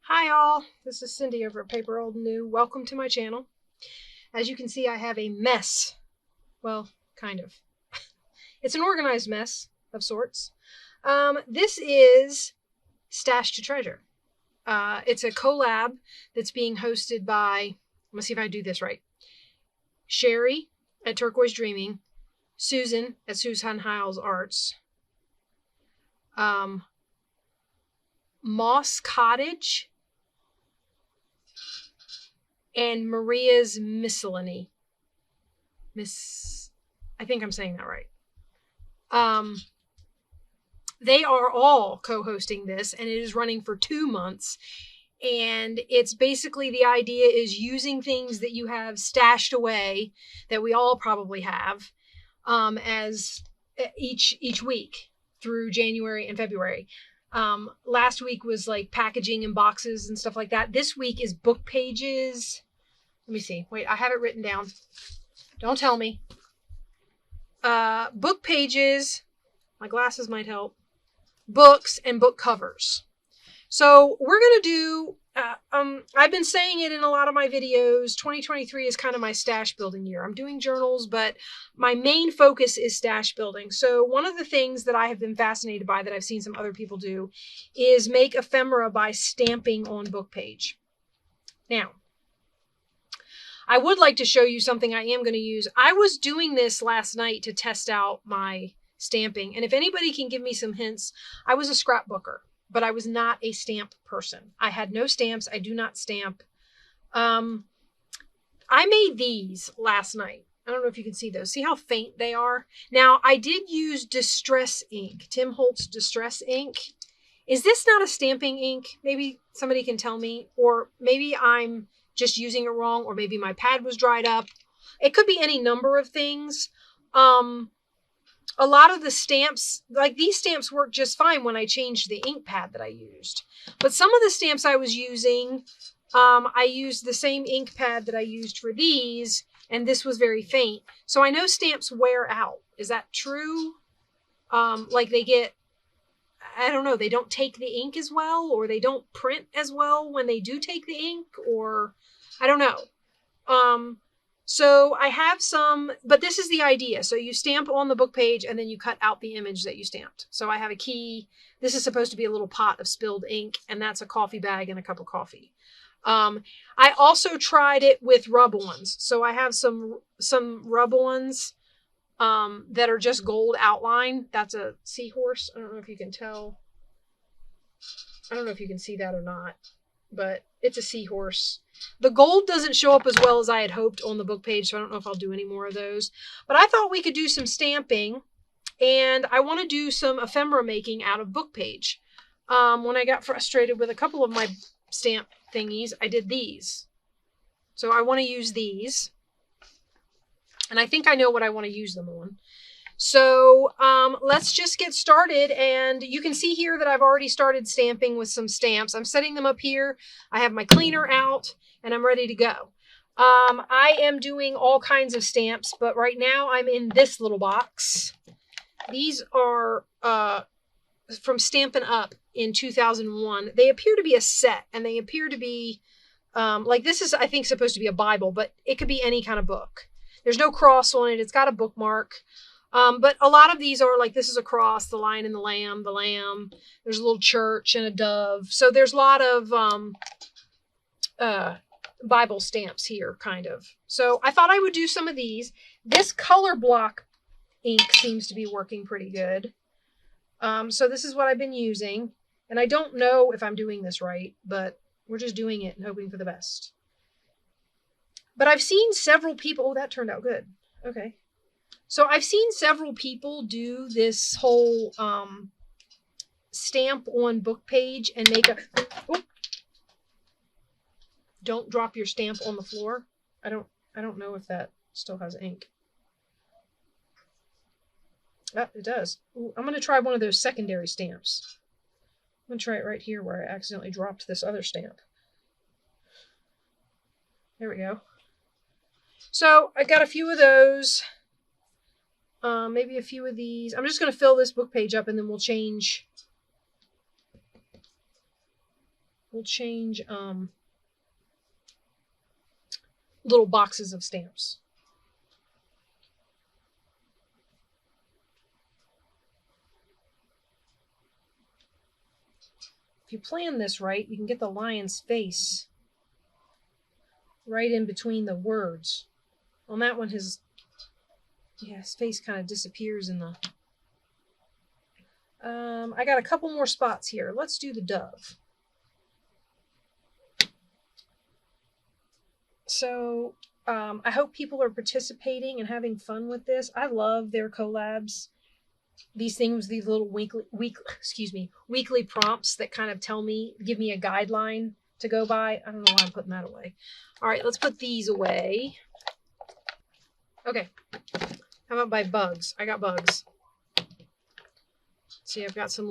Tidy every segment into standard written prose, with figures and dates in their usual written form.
Hi all, this is Cindy over at paper.old.new. Welcome to my channel. As you can see, I have a mess. Well, kind of. It's an organized mess of sorts. This is Stash to Treasure. It's a collab that's being hosted by, let's see if I do this right, Sherry at Turquoise Dreaming, Susan at Susan Hiles Arts, Moss Cottage, and Maria's Miscellany. I think I'm saying that right. They are all co-hosting this, and it is running for 2 months. And it's basically, the idea is using things that you have stashed away that we all probably have, as each week through January and February. Last week was like packaging and boxes and stuff like that. This week is book pages. Let me see. Wait, I have it written down. Don't tell me. Book pages. My glasses might help. Books and book covers. So we're going to do, I've been saying it in a lot of my videos, 2023 is kind of my stash building year. I'm doing journals, but my main focus is stash building. So one of the things that I have been fascinated by that I've seen some other people do is make ephemera by stamping on book page. Now, I would like to show you something I am going to use. I was doing this last night to test out my stamping. And if anybody can give me some hints, I was a scrapbooker, but I was not a stamp person. I had no stamps. I do not stamp. I made these last night. I don't know if you can see those. See how faint they are? Now, I did use Distress ink, Tim Holtz Distress ink. Is this not a stamping ink? Maybe somebody can tell me, or maybe I'm just using it wrong, or maybe my pad was dried up. It could be any number of things. A lot of the stamps, like these stamps, work just fine when I changed the ink pad that I used. But some of the stamps I was using, I used the same ink pad that I used for these, and this was very faint. So I know stamps wear out. Is that true? Like they get, I don't know, they don't take the ink as well, or they don't print as well when they do take the ink, or I don't know. So I have some, but this is the idea. So you stamp on the book page and then you cut out the image that you stamped. So I have a key. This is supposed to be a little pot of spilled ink, and that's a coffee bag and a cup of coffee. I also tried it with rub-ons. So I have some rub-ons that are just gold outline. That's a seahorse. I don't know if you can tell. I don't know if you can see that or not, but it's a seahorse. The gold doesn't show up as well as I had hoped on the book page, so I don't know if I'll do any more of those. But I thought we could do some stamping, and I want to do some ephemera making out of book page. When I got frustrated with a couple of my stamp thingies, I did these. So I want to use these, and I think I know what I want to use them on. So let's just get started, and you can see here that I've already started stamping with some stamps. I'm setting them up here. I have my cleaner out, and I'm ready to go. I am doing all kinds of stamps, but right now I'm in this little box. These are from Stampin' Up! In 2001. They appear to be a set, and they appear to be, like this is, I think, supposed to be a Bible, but it could be any kind of book. There's no cross on it. It's got a bookmark. But a lot of these are like, this is a cross, the lion and the lamb. There's a little church and a dove. So there's a lot of Bible stamps here, kind of. So I thought I would do some of these. This color block ink seems to be working pretty good. So this is what I've been using. And I don't know if I'm doing this right, but we're just doing it and hoping for the best. But I've seen several people, oh, that turned out good. Okay. So I've seen several people do this whole stamp on book page and make a, oh, don't drop your stamp on the floor. I don't know if that still has ink. Oh, it does. Ooh, I'm going to try one of those secondary stamps. I'm going to try it right here where I accidentally dropped this other stamp. There we go. So I got a few of those. Maybe a few of these. I'm just going to fill this book page up, and then we'll change we'll change little boxes of stamps. If you plan this right, you can get the lion's face right in between the words. On that one, his face kind of disappears in the... I got a couple more spots here. Let's do the dove. So I hope people are participating and having fun with this. I love their collabs. These things, these little weekly prompts that kind of give me a guideline to go by. I don't know why I'm putting that away. All right, let's put these away. Okay, how about by bugs? I got bugs. See, I've got some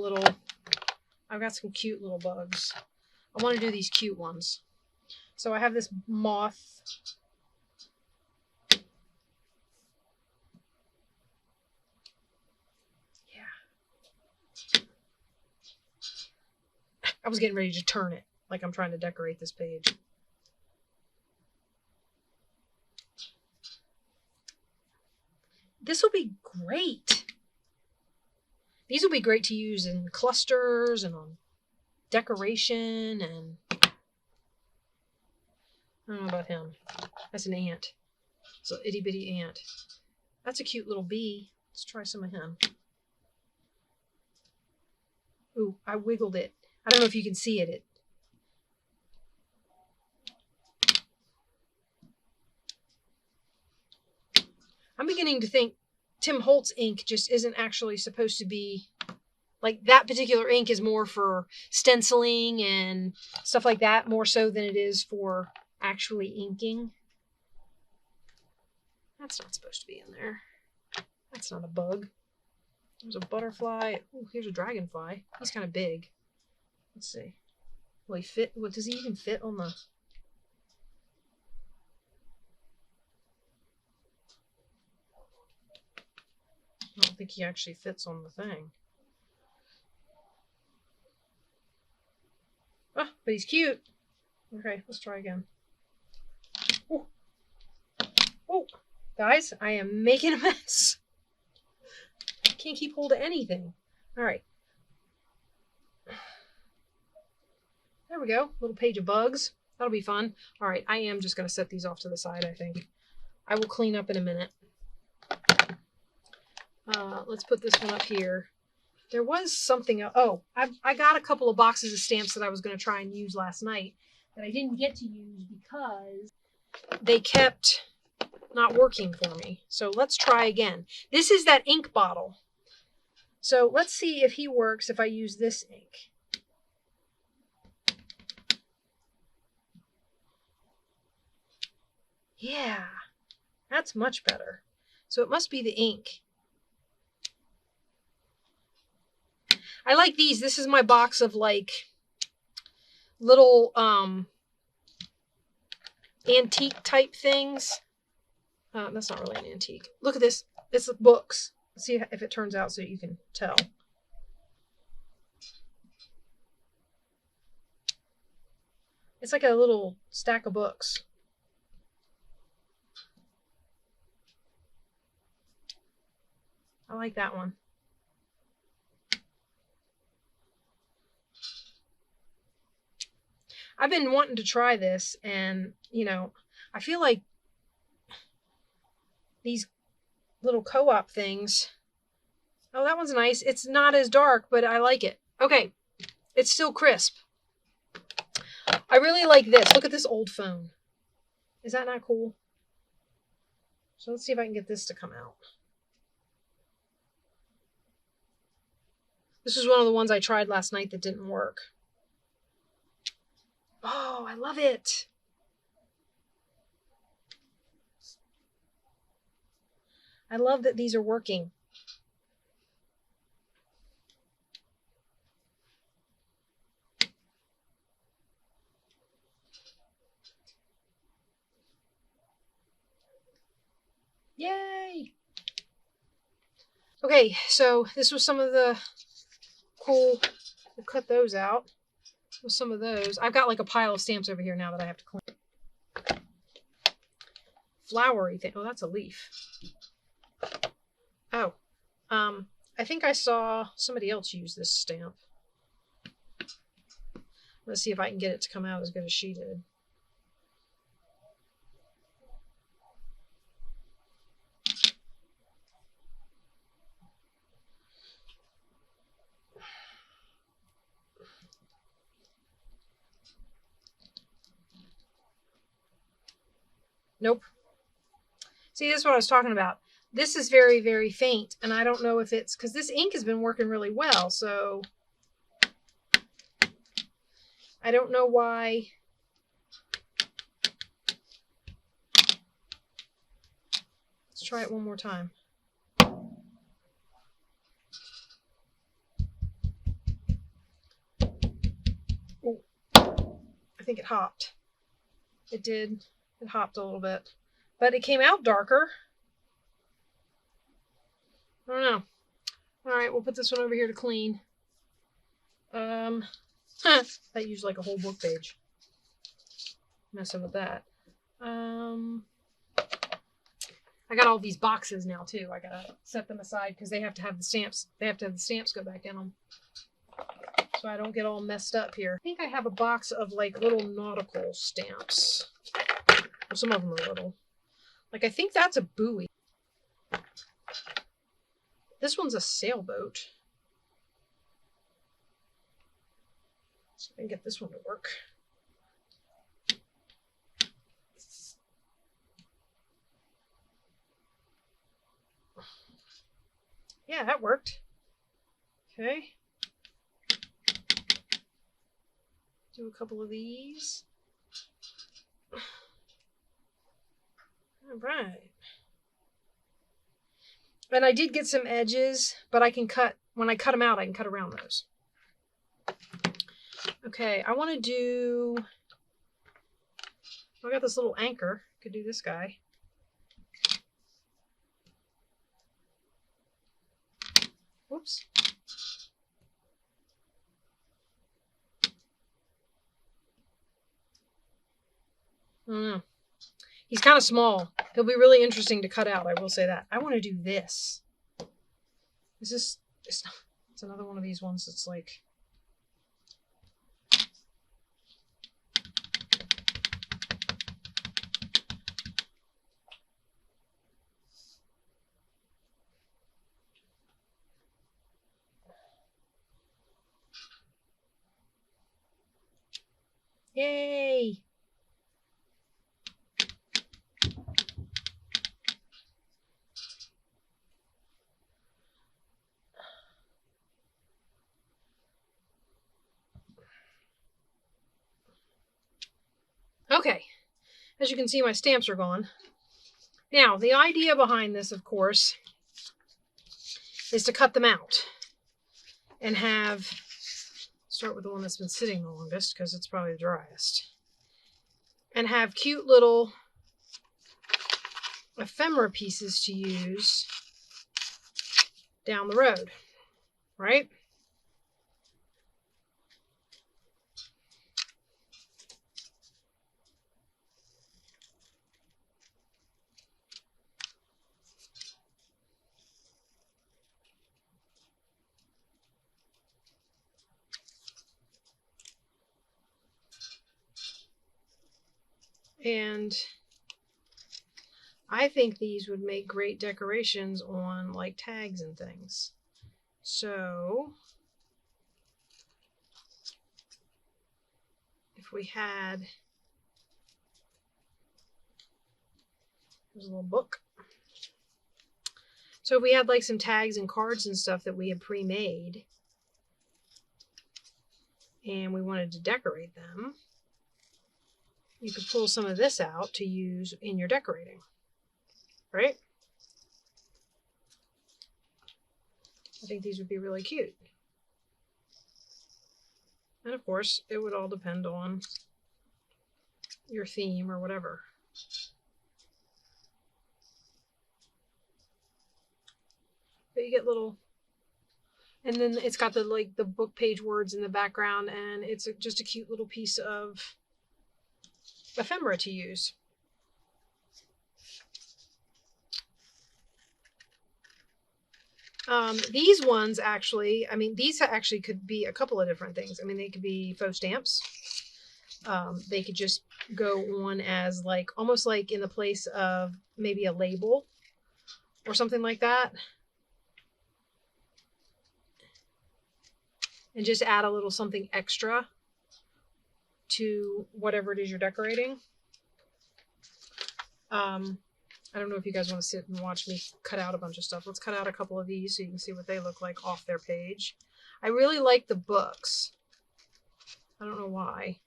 cute little bugs. I want to do these cute ones. So I have this moth. Yeah. I was getting ready to turn it, like I'm trying to decorate this page. This will be great. These will be great to use in clusters and on decoration, and I don't know about him. That's an ant. It's an itty bitty ant. That's a cute little bee. Let's try some of him. Ooh, I wiggled it. I don't know if you can see it. I'm beginning to think Tim Holtz ink just isn't actually supposed to be, like, that particular ink is more for stenciling and stuff like that, more so than it is for actually inking. That's not supposed to be in there. That's not a bug. There's a butterfly. Oh, here's a dragonfly. He's kind of big. Let's see. Will he fit? What, does he even fit on the... I don't think he actually fits on the thing. Oh, but he's cute. Okay, let's try again. Oh, oh, guys, I am making a mess. I can't keep hold of anything. All right. There we go. Little page of bugs. That'll be fun. All right, I am just going to set these off to the side, I think. I will clean up in a minute. Let's put this one up here. There was something... Oh, I got a couple of boxes of stamps that I was going to try and use last night that I didn't get to use because they kept not working for me. So let's try again. This is that ink bottle. So let's see if he works if I use this ink. Yeah, that's much better. So it must be the ink. I like these. This is my box of like little antique type things. That's not really an antique. Look at this. It's books. Let's see if it turns out so you can tell. It's like a little stack of books. I like that one. I've been wanting to try this, and, you know, I feel like these little co-op things... Oh, that one's nice. It's not as dark, but I like it. Okay, it's still crisp. I really like this. Look at this old phone. Is that not cool? So let's see if I can get this to come out. This is one of the ones I tried last night that didn't work. Oh, I love it. I love that these are working. Yay! Okay, so this was some of the cool... We'll cut those out. with some of those. I've got like a pile of stamps over here now that I have to clean. Flowery thing. Oh, that's a leaf. Oh, I think I saw somebody else use this stamp. Let's see if I can get it to come out as good as she did. Nope. See, this is what I was talking about. This is very, very faint, and I don't know if it's because this ink has been working really well, so I don't know why. Let's try it one more time. Oh, I think it hopped. It did. It hopped a little bit, but it came out darker. I don't know. All right, we'll put this one over here to clean. That used like a whole book page. Messing with that. I got all these boxes now too. I gotta set them aside because they have to have the stamps. They have to have the stamps go back in them, so I don't get all messed up here. I think I have a box of like little nautical stamps. Well, some of them are little. Like I think that's a buoy. This one's a sailboat. So I can get this one to work. Yeah, that worked. Okay. Do a couple of these. All right. And I did get some edges, but I can cut, when I cut them out, I can cut around those. Okay, I want to do, I got this little anchor. Could do this guy. Whoops. I don't know. He's kind of small. He'll be really interesting to cut out, I will say that. I want to do this. Is this, it's another one of these ones that's like, yay! Okay, as you can see, my stamps are gone. Now, the idea behind this, of course, is to cut them out and have, start with the one that's been sitting the longest because it's probably the driest, and have cute little ephemera pieces to use down the road, right? And I think these would make great decorations on like tags and things. So if we had, there's a little book. So if we had like some tags and cards and stuff that we had pre-made and we wanted to decorate them, you could pull some of this out to use in your decorating, right? I think these would be really cute. And of course, it would all depend on your theme or whatever. But you get little And then it's got the like the book page words in the background, and it's just a cute little piece of ephemera to use. These ones actually, I mean, these actually could be a couple of different things. I mean, they could be faux stamps. They could just go on as like, almost like in the place of maybe a label or something like that. And just add a little something extra to whatever it is you're decorating. I don't know if you guys want to sit and watch me cut out a bunch of stuff. Let's cut out a couple of these so you can see what they look like off their page. I really like the books. I don't know why.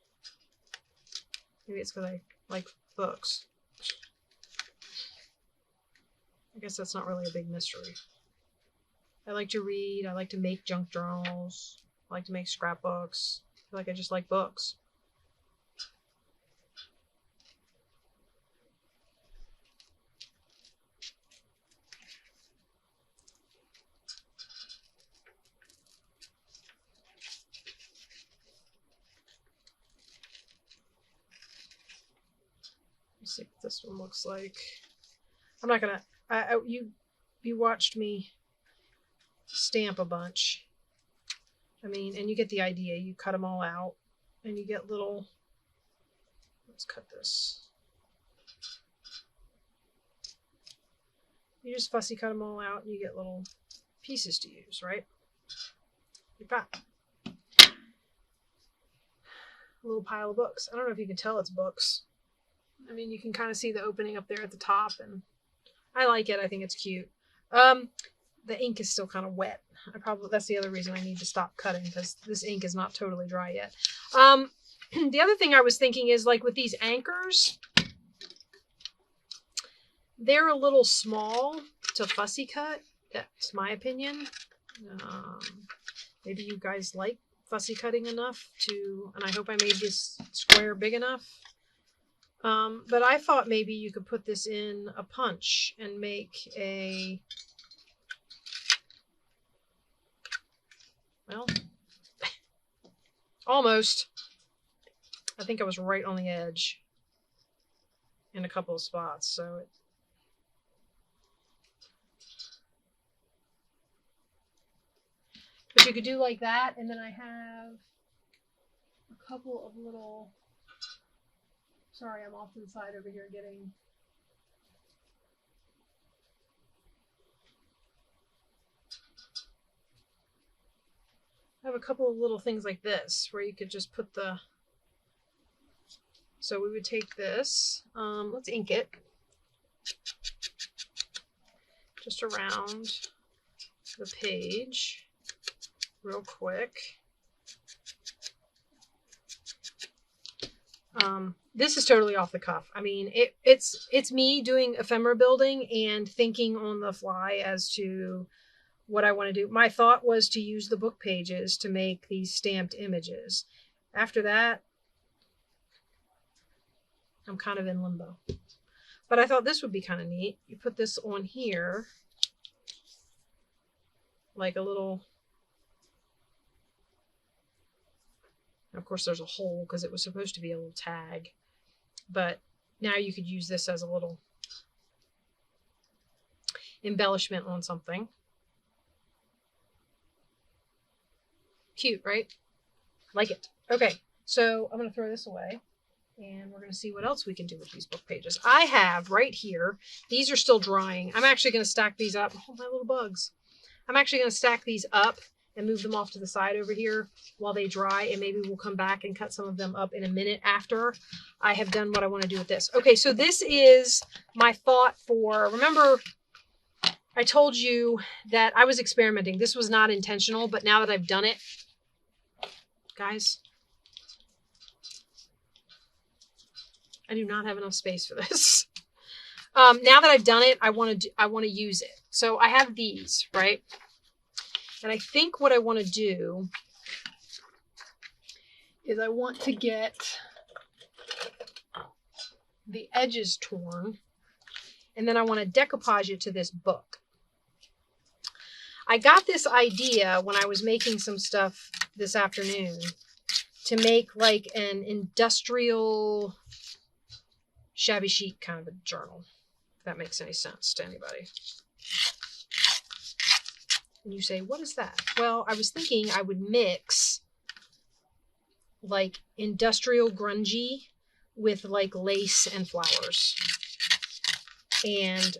Maybe it's because I like books. I guess that's not really a big mystery. I like to read. I like to make junk journals. I like to make scrapbooks. I feel like I just like books. Let's see what this one looks like. I'm not gonna. You watched me stamp a bunch. I mean, and you get the idea. You cut them all out, and you get little. Let's cut this. You just fussy cut them all out, and you get little pieces to use, right? Like that. A little pile of books. I don't know if you can tell it's books. I mean, you can kind of see the opening up there at the top, and I like it. I think it's cute. The ink is still kind of wet. That's the other reason I need to stop cutting, because this ink is not totally dry yet. The other thing I was thinking is, like with these anchors, they're a little small to fussy cut. That's my opinion. Maybe you guys like fussy cutting enough to, and I hope I made this square big enough. But I thought maybe you could put this in a punch and make a, well, almost. I think I was right on the edge in a couple of spots, so but you could do like that, and then I have a couple of little, sorry, I'm off to the side over here getting, I have a couple of little things like this where you could just put the, so we would take this, let's ink it just around the page real quick. This is totally off the cuff. I mean, it's me doing ephemera building and thinking on the fly as to what I want to do. My thought was to use the book pages to make these stamped images. After that, I'm kind of in limbo. But I thought this would be kind of neat. You put this on here, like a little, of course there's a hole because it was supposed to be a little tag, but now you could use this as a little embellishment on something. Cute, right? Like it. Okay, so I'm going to throw this away, and we're going to see what else we can do with these book pages. I have right here, these are still drying. I'm actually going to stack these up. Oh, my little bugs. I'm actually going to stack these up and move them off to the side over here while they dry, and maybe we'll come back and cut some of them up in a minute after I have done what I want to do with this. Okay, so this is my thought for, remember I told you that I was experimenting. This was not intentional, but now that I've done it, guys, I do not have enough space for this. Now that I've done it, I want to use it. So I have these, right? And I think what I want to do is I want to get the edges torn, and then I want to decoupage it to this book. I got this idea when I was making some stuff this afternoon to make like an industrial shabby chic kind of a journal, if that makes any sense to anybody. And you say, what is that? Well, I was thinking I would mix like industrial grungy with like lace and flowers. And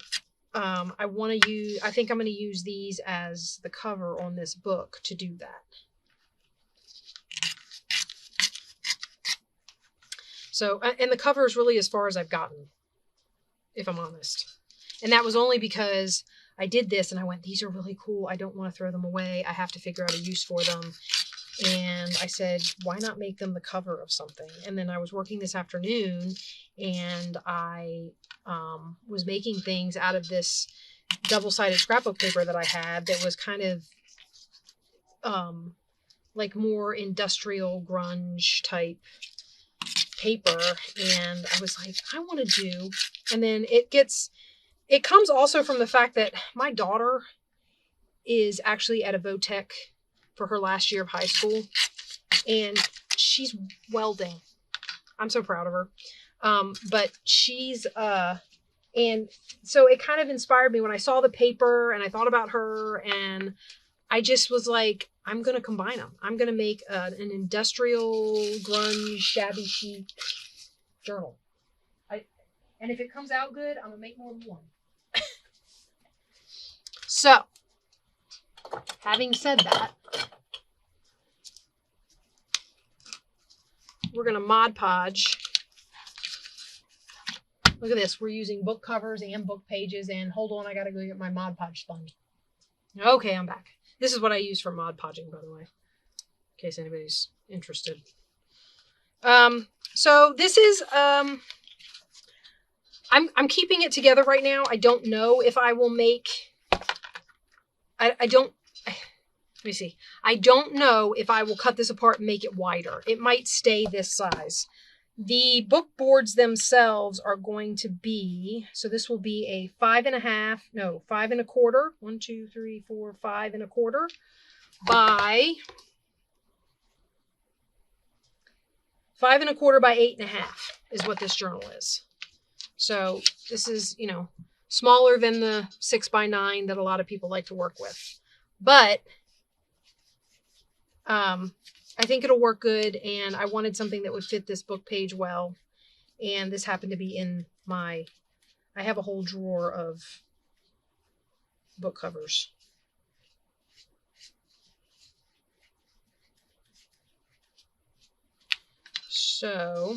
I think I'm going to use these as the cover on this book to do that. So, and the cover is really as far as I've gotten, if I'm honest. And that was only because I did this and I went, these are really cool. I don't want to throw them away. I have to figure out a use for them. And I said, why not make them the cover of something? And then I was working this afternoon and I was making things out of this double-sided scrapbook paper that I had that was kind of like more industrial grunge type paper. And I was like, I want to do, and then it comes also from the fact that my daughter is actually at a Votech for her last year of high school, and she's welding. I'm so proud of her. But she's, and so it kind of inspired me when I saw the paper and I thought about her, and I just was like, I'm going to combine them. I'm going to make an industrial grunge shabby chic journal. And if it comes out good, I'm going to make more than one. So, having said that, we're going to Mod Podge. Look at this. We're using book covers and book pages. And hold on, I got to go get my Mod Podge sponge. Okay, I'm back. This is what I use for Mod Podging, by the way, in case anybody's interested. So this is, I'm keeping it together right now. I don't know if I will make, let me see. I don't know if I will cut this apart and make it wider. It might stay this size. The book boards themselves are going to be, so this will be a 5 1/4 1, 2, 3, 4, 5 1/4 by 5 1/4 by 8 1/2 is what this journal is. So this is, you know, smaller than the 6 by 9 that a lot of people like to work with. But I think it'll work good, and I wanted something that would fit this book page well. And this happened to be in I have a whole drawer of book covers. So,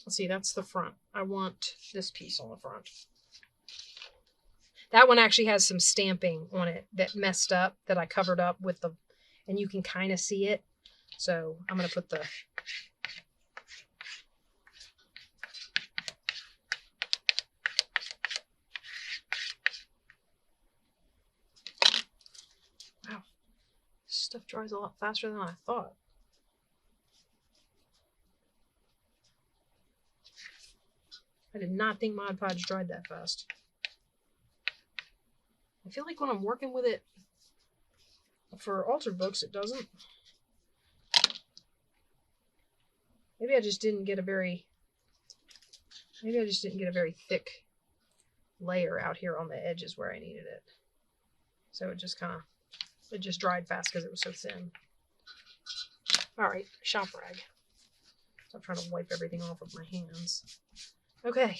let's see, that's the front. I want this piece on the front. That one actually has some stamping on it that messed up, that I covered up with the, and you can kind of see it. So I'm going to put the, wow, this stuff dries a lot faster than I thought. I did not think Mod Podge dried that fast. I feel like when I'm working with it for altered books, it doesn't. Maybe I just didn't get a very thick layer out here on the edges where I needed it. So it just dried fast because it was so thin. All right, shop rag. Stop trying to wipe everything off with my hands. Okay,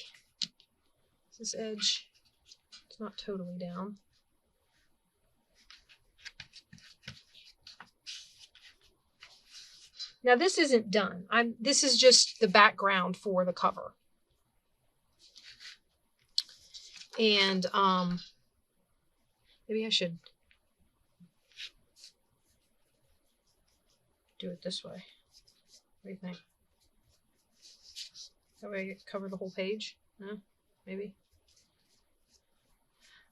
this edge, it's not totally down. Now this isn't done. This is just the background for the cover. And maybe I should do it this way. What do you think? That way I cover the whole page? No? Maybe?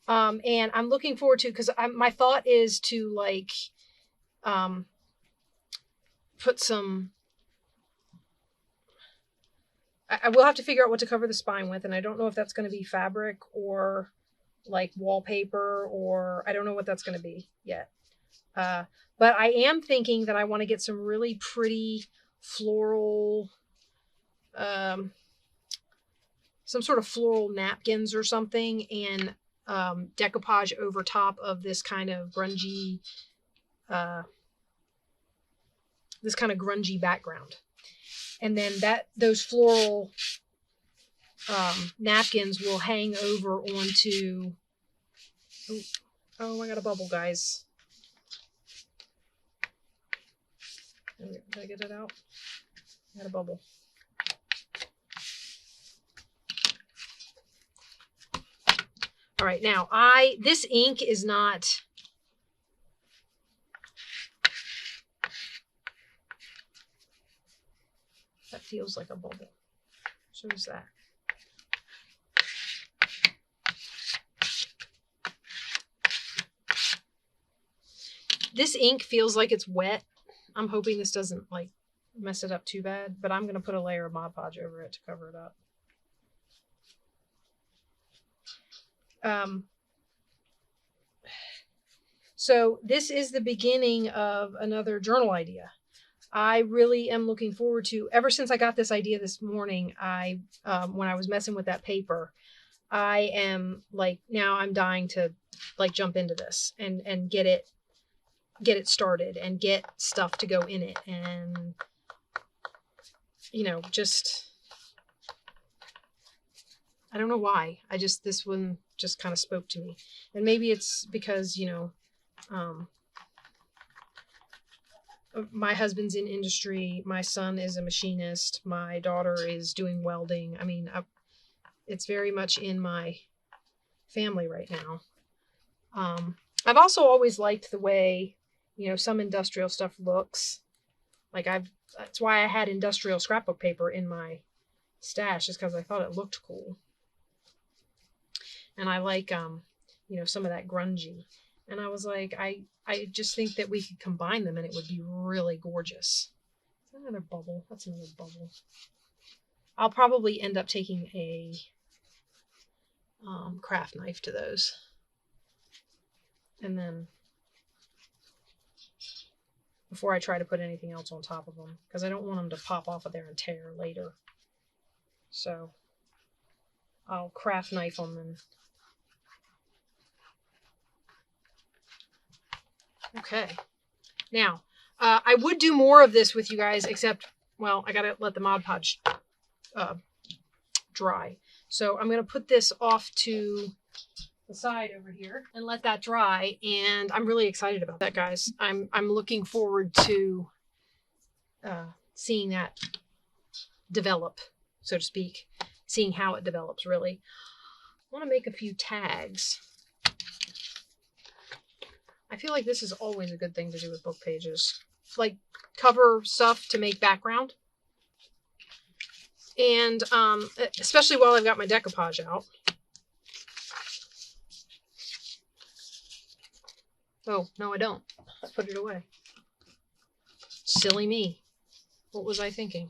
And I'm looking forward to, because my thought is to like put some, I will have to figure out what to cover the spine with, and I don't know if that's going to be fabric or like wallpaper, or I don't know what that's going to be yet. But I am thinking that I want to get some really pretty floral, some sort of floral napkins or something, and decoupage over top of this kind of grungy, background. And then those floral napkins will hang over onto. Oh, I got a bubble, guys. Did I get it out? I got a bubble. All right, now this ink is not. That feels like a bubble. So is that. This ink feels like it's wet. I'm hoping this doesn't like mess it up too bad, but I'm going to put a layer of Mod Podge over it to cover it up. So this is the beginning of another journal idea. I really am looking forward to, ever since I got this idea this morning, when I was messing with that paper, I am like, now I'm dying to like jump into this and get it started and get stuff to go in it. And, you know, just, I don't know why. This one just kind of spoke to me. And maybe it's because, you know, my husband's in industry. My son is a machinist. My daughter is doing welding. I mean, it's very much in my family right now. I've also always liked the way, you know, some industrial stuff looks. Like that's why I had industrial scrapbook paper in my stash, is because I thought it looked cool. And I like, you know, some of that grungy. And I was like, I just think that we could combine them and it would be really gorgeous. Is that another bubble? That's another bubble. I'll probably end up taking a craft knife to those. And then before I try to put anything else on top of them, because I don't want them to pop off of there and tear later. So I'll craft knife them and okay. Now, I would do more of this with you guys, except, well, I gotta let the Mod Podge dry. So I'm gonna put this off to the side over here and let that dry. And I'm really excited about that, guys. I'm looking forward to seeing that develop, so to speak, seeing how it develops, really. I want to make a few tags. I feel like this is always a good thing to do with book pages. Like cover stuff to make background. And especially while I've got my decoupage out. Oh, no, I don't. Let's put it away. Silly me. What was I thinking?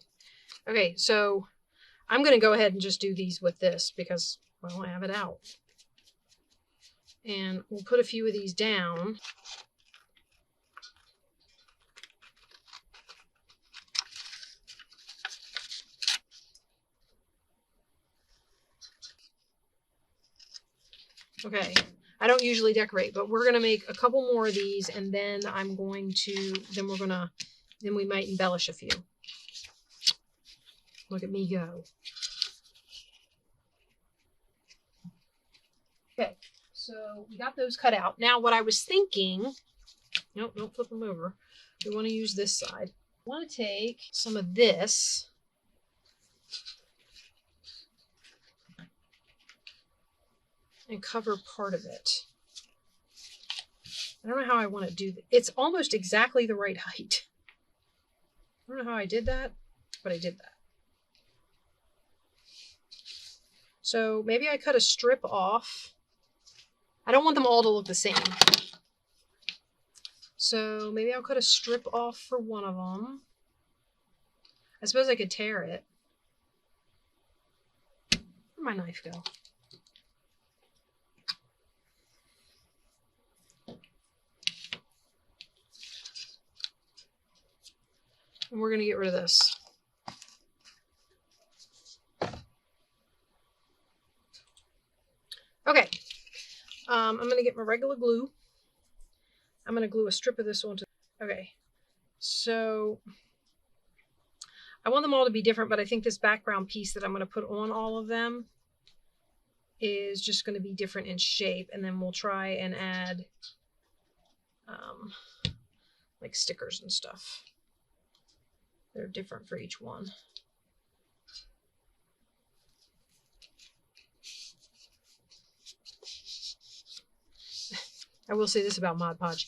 Okay, so I'm going to go ahead and just do these with this because, well, I have it out. And we'll put a few of these down. Okay, I don't usually decorate, but we're going to make a couple more of these, and then I'm going to, then we might embellish a few. Look at me go. Okay, so we got those cut out. Now what I was thinking, nope, don't flip them over. We want to use this side. I want to take some of this and cover part of it. I don't know how I want to do that. It's almost exactly the right height. I don't know how I did that, but I did that. So maybe I cut a strip off. I don't want them all to look the same. So maybe I'll cut a strip off for one of them. I suppose I could tear it. Where'd my knife go? And we're going to get rid of this. Okay. I'm going to get my regular glue. I'm going to glue a strip of this onto. Okay. So I want them all to be different, but I think this background piece that I'm going to put on all of them is just going to be different in shape. And then we'll try and add like stickers and stuff. They're different for each one. I will say this about Mod Podge.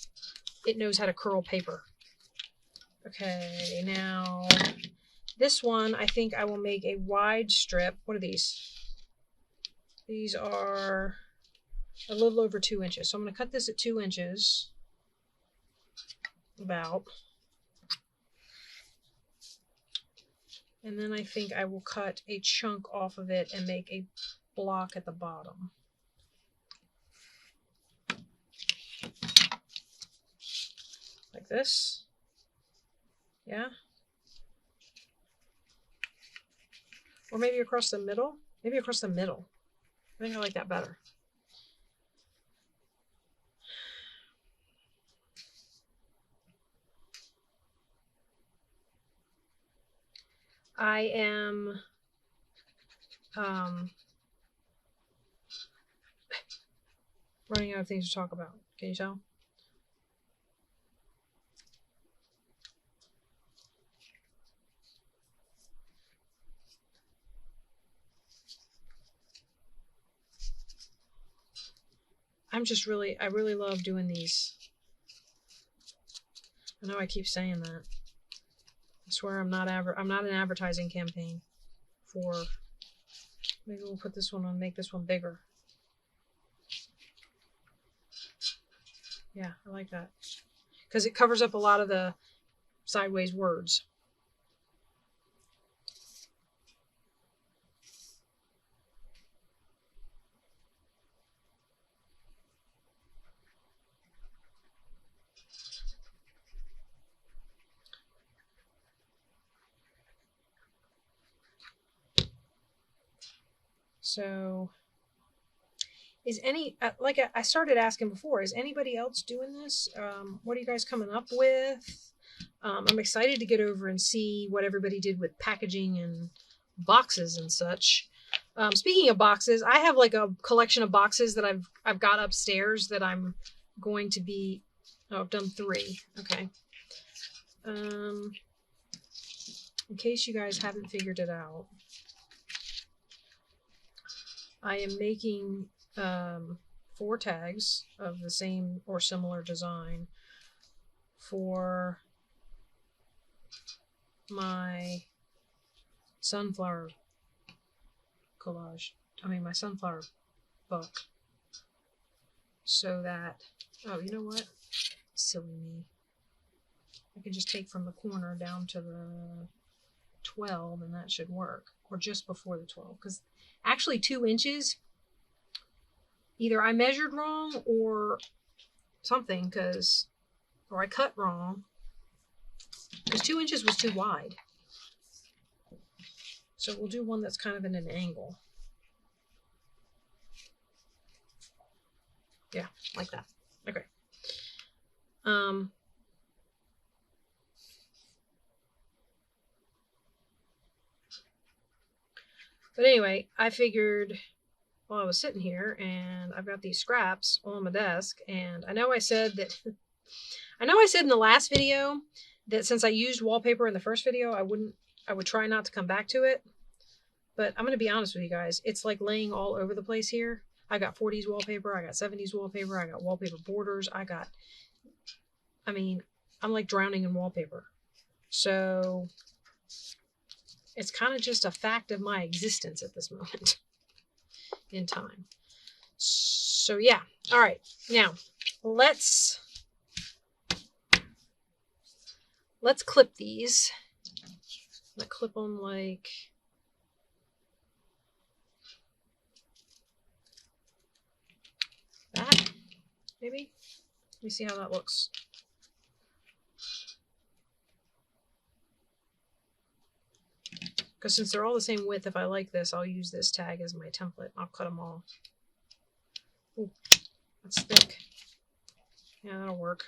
It knows how to curl paper. Okay, now this one, I think I will make a wide strip. What are these? These are a little over 2 inches. So I'm going to cut this at 2 inches. About. And then I think I will cut a chunk off of it and make a block at the bottom. Like this. Yeah. Or maybe across the middle. Maybe across the middle. I think I like that better. I am running out of things to talk about. Can you tell? I really love doing these. I know I keep saying that. I swear I'm not an advertising campaign for. Maybe we'll put this one on, make this one bigger. Yeah, I like that. Because it covers up a lot of the sideways words. So, is any, like I started asking before, is anybody else doing this? What are you guys coming up with? I'm excited to get over and see what everybody did with packaging and boxes and such. Speaking of boxes, I have like a collection of boxes that I've got upstairs that I'm going to be, oh, I've done 3. Okay. In case you guys haven't figured it out, I am making 4 tags of the same or similar design for my sunflower collage. I mean, my sunflower book. So that, oh, you know what? Silly me. I can just take from the corner down to the 12 and that should work. Or just before the 12. Because actually 2 inches, either I measured wrong or something, or I cut wrong, because 2 inches was too wide. So we'll do one that's kind of in an angle. Yeah, like that. Okay. But anyway, I figured while I was sitting here and I've got these scraps on my desk, and I know I said that in the last video that since I used wallpaper in the first video, I would try not to come back to it. But I'm going to be honest with you guys. It's like laying all over the place here. I got 40s wallpaper. I got 70s wallpaper. I got wallpaper borders. I'm like drowning in wallpaper. So it's kind of just a fact of my existence at this moment in time. So yeah. All right. Now let's clip these. I'm gonna clip them like that, maybe. Let me see how that looks. Because since they're all the same width, if I like this, I'll use this tag as my template. I'll cut them all. Ooh, that's thick. Yeah, that'll work.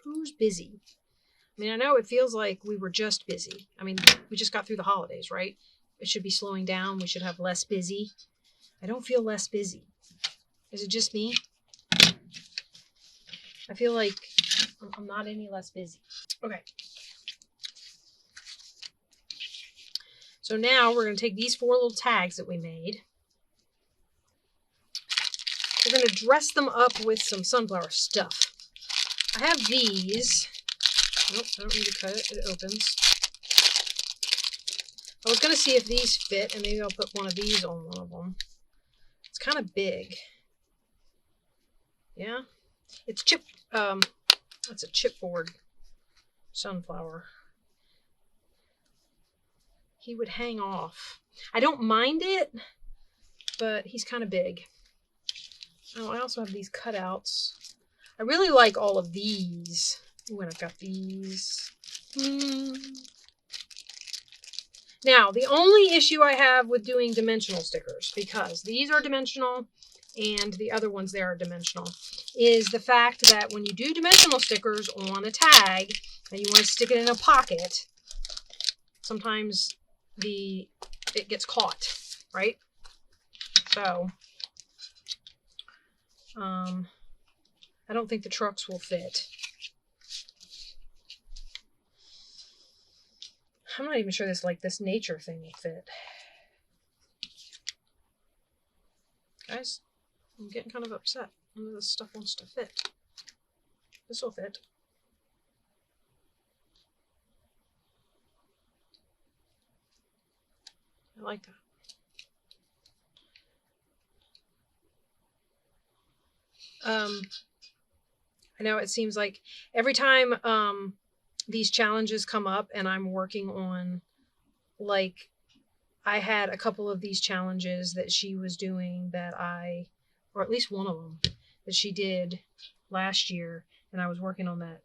Who's busy? I mean, I know it feels like we were just busy. I mean, we just got through the holidays, right? It should be slowing down. We should have less busy. I don't feel less busy. Is it just me? I feel like I'm not any less busy. Okay. So now we're going to take these 4 little tags that we made. We're going to dress them up with some sunflower stuff. I have these. Nope, I don't need to cut it. It opens. I was going to see if these fit, and maybe I'll put one of these on one of them. It's kind of big. Yeah. It's chip. That's a chipboard sunflower. He would hang off. I don't mind it, but he's kind of big. Oh, I also have these cutouts. I really like all of these. Ooh, and I've got these. Now, the only issue I have with doing dimensional stickers, because these are dimensional and the other ones there are dimensional, is the fact that when you do dimensional stickers on a tag and you want to stick it in a pocket, sometimes it gets caught, right? So, I don't think the trucks will fit. I'm not even sure this nature thing will fit. Guys, I'm getting kind of upset. None of this stuff wants to fit. This will fit. I like that. I know it seems like every time these challenges come up and I'm working on, like, I had a couple of these challenges that she was doing that or at least one of them that she did last year, and I was working on that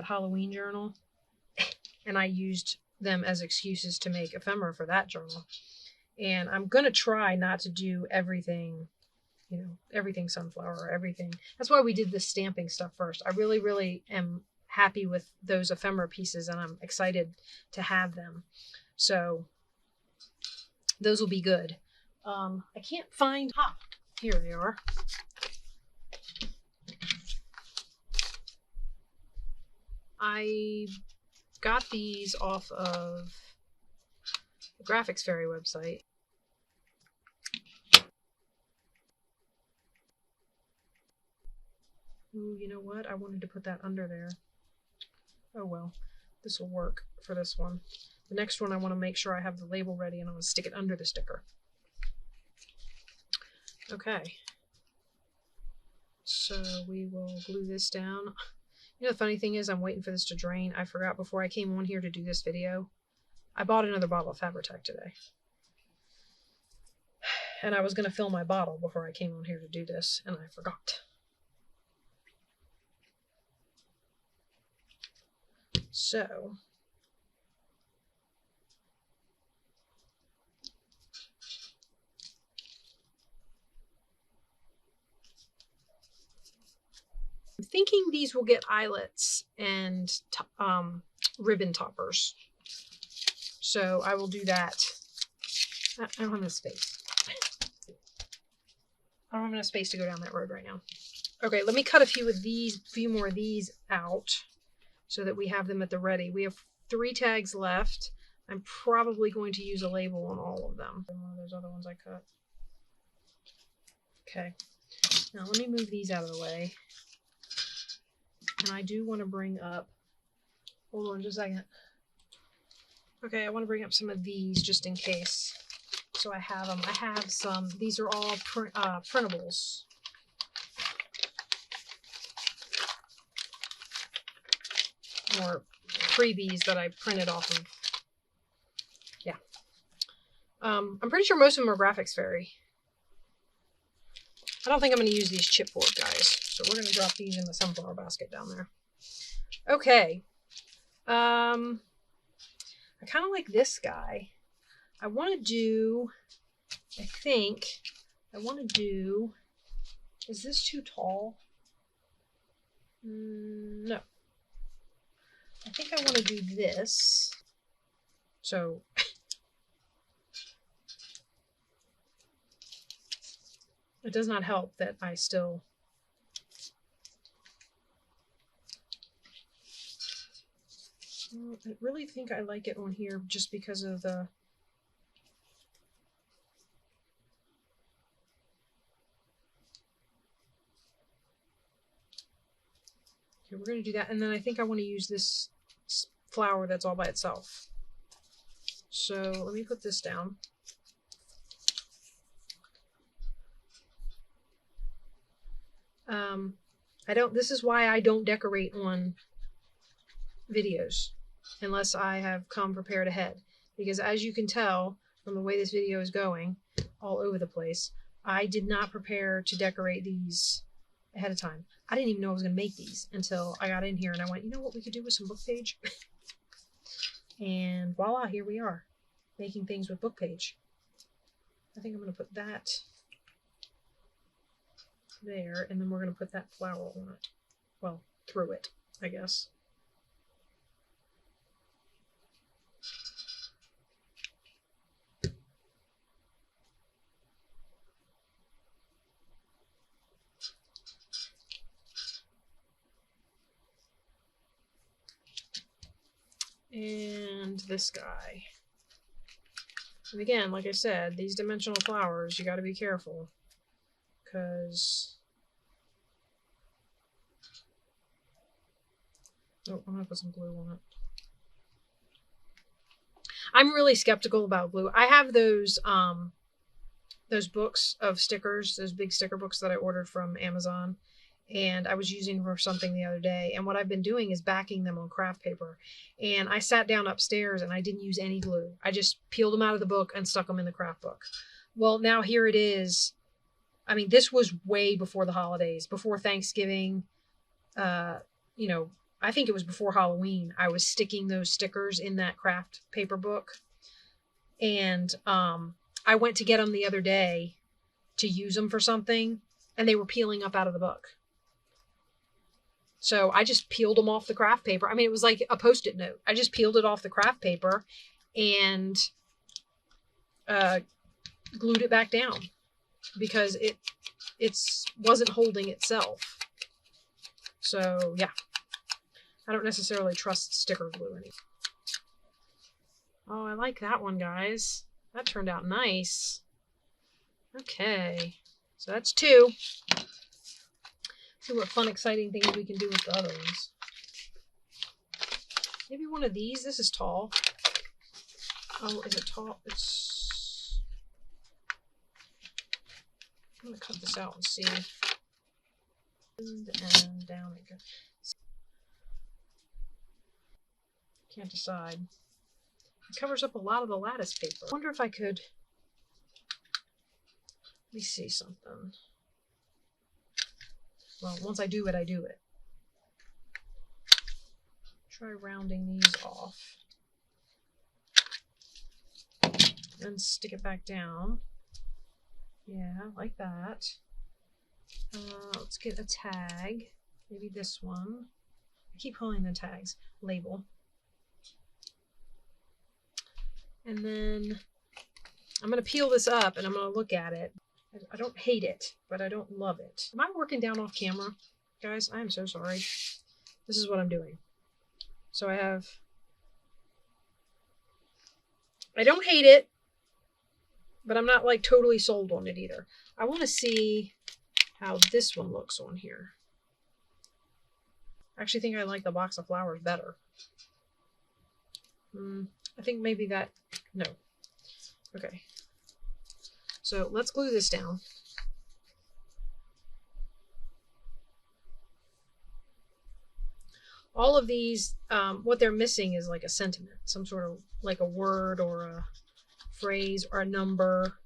Halloween journal, and I used them as excuses to make ephemera for that journal. And I'm going to try not to do everything, you know, everything sunflower or everything. That's why we did the stamping stuff first. I really, really am happy with those ephemera pieces, and I'm excited to have them. So those will be good. I can't find, here they are. I got these off of the Graphics Fairy website. Ooh, you know what? I wanted to put that under there. Oh well, this will work for this one. The next one I want to make sure I have the label ready, and I'm going to stick it under the sticker. Okay. So we will glue this down. You know, the funny thing is I'm waiting for this to drain. I forgot before I came on here to do this video. I bought another bottle of Fabri-Tac today. And I was going to fill my bottle before I came on here to do this, and I forgot. So, I'm thinking these will get eyelets and ribbon toppers. So I will do that. I don't have enough space. I don't have enough space to go down that road right now. Okay, let me cut a few more of these out so that we have them at the ready. We have 3 tags left. I'm probably going to use a label on all of them. One of those other ones I cut. Okay, now let me move these out of the way. And I do want to bring up, hold on just a second. Okay, I want to bring up some of these just in case. So I have them. I have some, these are all printables. Or freebies that I printed off of. Yeah. I'm pretty sure most of them are Graphics Fairy. I don't think I'm going to use these chipboard guys. So we're going to drop these in the sunflower basket down there. Okay. I kind of like this guy. I want to do, I think, I want to do, is this too tall? No. I think I want to do this. So it does not help that I still I really think I like it on here just because of the okay, we're going to do that, and then I think I want to use this flower that's all by itself. So let me put this down. This is why I don't decorate on videos unless I have come prepared ahead, because as you can tell from the way this video is going all over the place, I did not prepare to decorate these ahead of time. I didn't even know I was going to make these until I got in here and I went, you know what we could do with some book page? And voila, here we are making things with book page. I think I'm going to put that there, and then we're going to put that flower on it. Well, through it, I guess. And this guy. And again, like I said, these dimensional flowers, you got to be careful, because oh, I'm gonna put some glue on it. I'm really skeptical about glue. I have those books of stickers, those big sticker books that I ordered from Amazon, and I was using for something the other day. And what I've been doing is backing them on craft paper. And I sat down upstairs and I didn't use any glue. I just peeled them out of the book and stuck them in the craft book. Well, now here it is. I mean, this was way before the holidays, before Thanksgiving. You know, I think it was before Halloween. I was sticking those stickers in that craft paper book. And I went to get them the other day to use them for something, and they were peeling up out of the book. So I just peeled them off the craft paper. I mean, it was like a Post-it note. I just peeled it off the craft paper and glued it back down because it wasn't holding itself. So yeah, I don't necessarily trust sticker glue anymore. Oh, I like that one, guys. That turned out nice. Okay, so that's 2. See what fun, exciting things we can do with the other ones. Maybe one of these. This is tall. Oh, is it tall? It's... I'm going to cut this out and see. And down it goes. Can't decide. It covers up a lot of the lattice paper. I wonder if I could... Let me see something. Well, once I do it, I do it. Try rounding these off. And stick it back down. Yeah, like that. Let's get a tag. Maybe this one. I keep calling the tags. Label. And then I'm going to peel this up and I'm going to look at it. I don't hate it, but I don't love it. Am I working down off camera? Guys, I am so sorry. This is what I'm doing. So I don't hate it, but I'm not like totally sold on it either. I want to see how this one looks on here. I actually think I like the box of flowers better. I think maybe that, no. Okay. So let's glue this down. All of these, what they're missing is like a sentiment, some sort of like a word or a phrase or a number.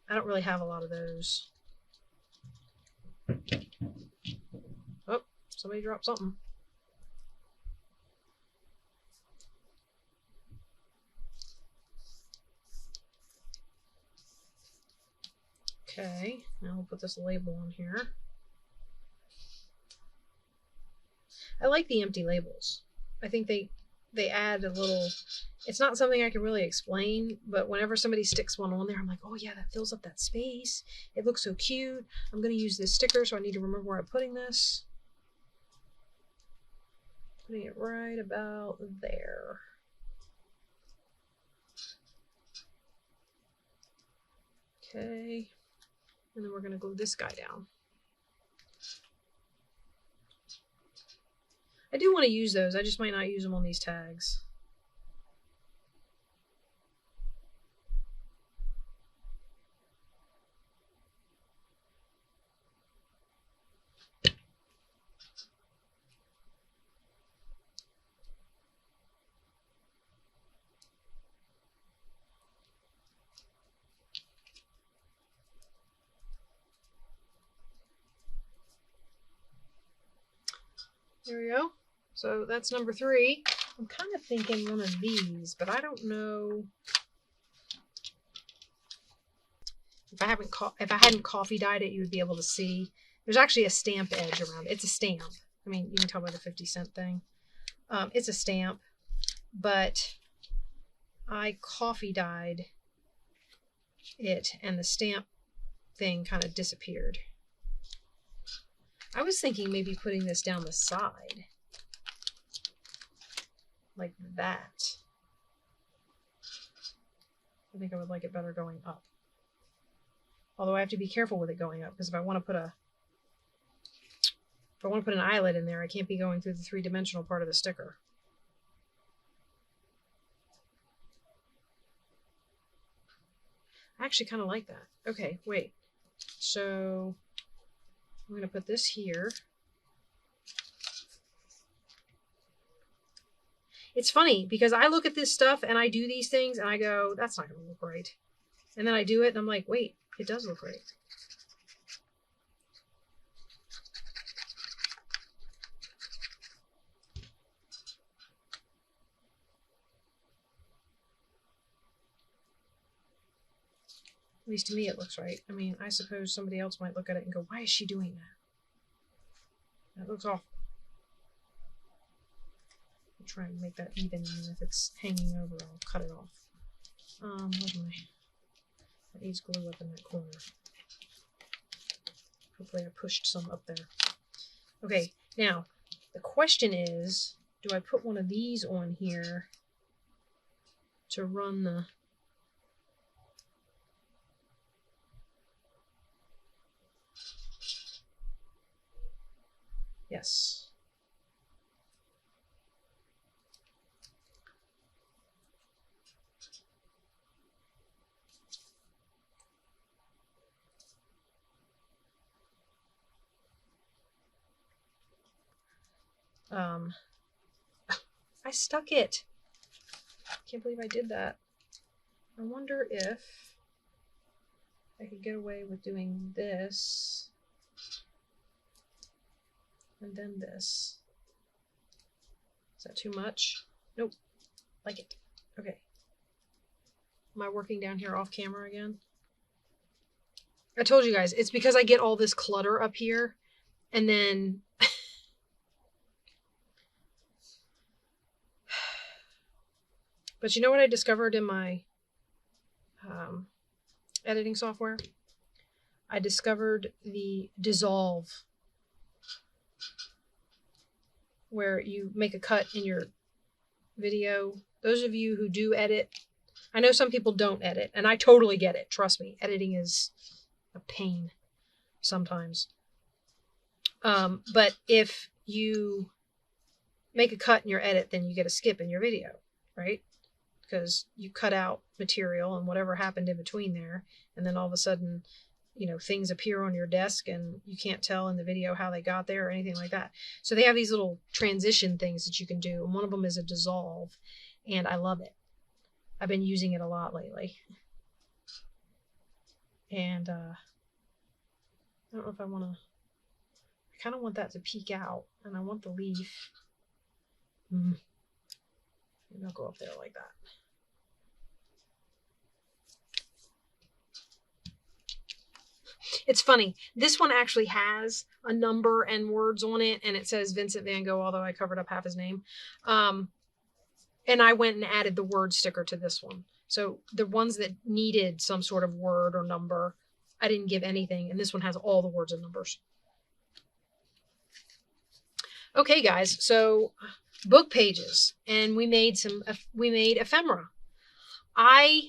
I don't really have a lot of those. Oh, somebody dropped something. Okay, now we'll put this label on here. I like the empty labels. I think they add a little, it's not something I can really explain, but whenever somebody sticks one on there, I'm like, oh yeah, that fills up that space. It looks so cute. I'm going to use this sticker, so I need to remember where I'm putting this. Putting it right about there. Okay. And then we're going to glue this guy down. I do want to use those. I just might not use them on these tags. There we go. So that's number 3. I'm kind of thinking one of these, but I don't know if I hadn't coffee dyed it, you would be able to see. There's actually a stamp edge around it. It's a stamp. I mean, you can tell by the 50-cent thing. It's a stamp, but I coffee dyed it, and the stamp thing kind of disappeared. I was thinking maybe putting this down the side. Like that. I think I would like it better going up. Although I have to be careful with it going up, because if I want to put an eyelet in there, I can't be going through the 3-dimensional part of the sticker. I actually kind of like that. Okay, wait. So I'm going to put this here. It's funny because I look at this stuff and I do these things and I go, that's not going to look right. And then I do it and I'm like, wait, it does look right. At least to me it looks right. I mean, I suppose somebody else might look at it and go, why is she doing that? That looks awful. I'll try and make that even, and if it's hanging over, I'll cut it off. Where's my... That needs glue up in that corner. Hopefully I pushed some up there. Okay, now, the question is, do I put one of these on here to run the... Yes. I stuck it. Can't believe I did that. I wonder if I could get away with doing this and then this. Is that too much? Nope. Like it. Okay. Am I working down here off camera again? I told you guys, it's because I get all this clutter up here and then but you know what I discovered in my editing software? I discovered the dissolve, where you make a cut in your video. Those of you who do edit, I know some people don't edit, and I totally get it. Trust me, editing is a pain sometimes. But if you make a cut in your edit, then you get a skip in your video, right? Because you cut out material and whatever happened in between there, and then all of a sudden, you know, things appear on your desk and you can't tell in the video how they got there or anything like that. So they have these little transition things that you can do, and one of them is a dissolve, and I love it. I've been using it a lot lately. And I don't know if I want to kind of want that to peek out, and I want the leaf. Maybe I'll go up there like that. It's funny. This one actually has a number and words on it, and it says Vincent van Gogh, although I covered up half his name. And I went and added the word sticker to this one. So the ones that needed some sort of word or number, I didn't give anything, and this one has all the words and numbers. Okay, guys, so book pages, and we made ephemera. I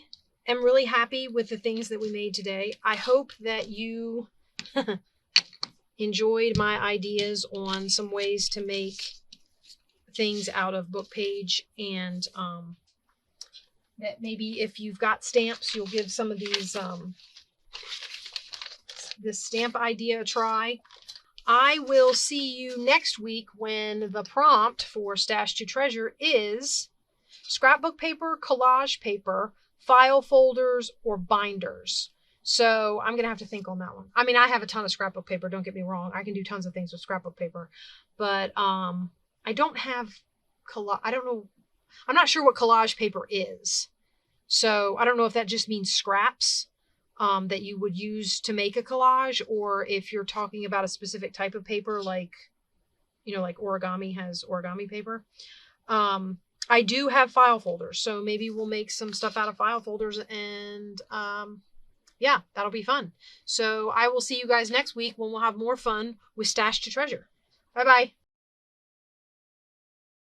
am really happy with the things that we made today. I hope that you enjoyed my ideas on some ways to make things out of book page, and that maybe if you've got stamps, you'll give some of these this stamp idea a try. I will see you next week when the prompt for Stash to Treasure is scrapbook paper, collage paper, file folders, or binders. So I'm going to have to think on that one. I mean, I have a ton of scrapbook paper. Don't get me wrong. I can do tons of things with scrapbook paper, but I don't have I don't know. I'm not sure what collage paper is. So I don't know if that just means scraps that you would use to make a collage, or if you're talking about a specific type of paper, like, you know, like origami has origami paper. I do have file folders, so maybe we'll make some stuff out of file folders, and yeah, that'll be fun. So I will see you guys next week when we'll have more fun with Stash to Treasure. Bye-bye.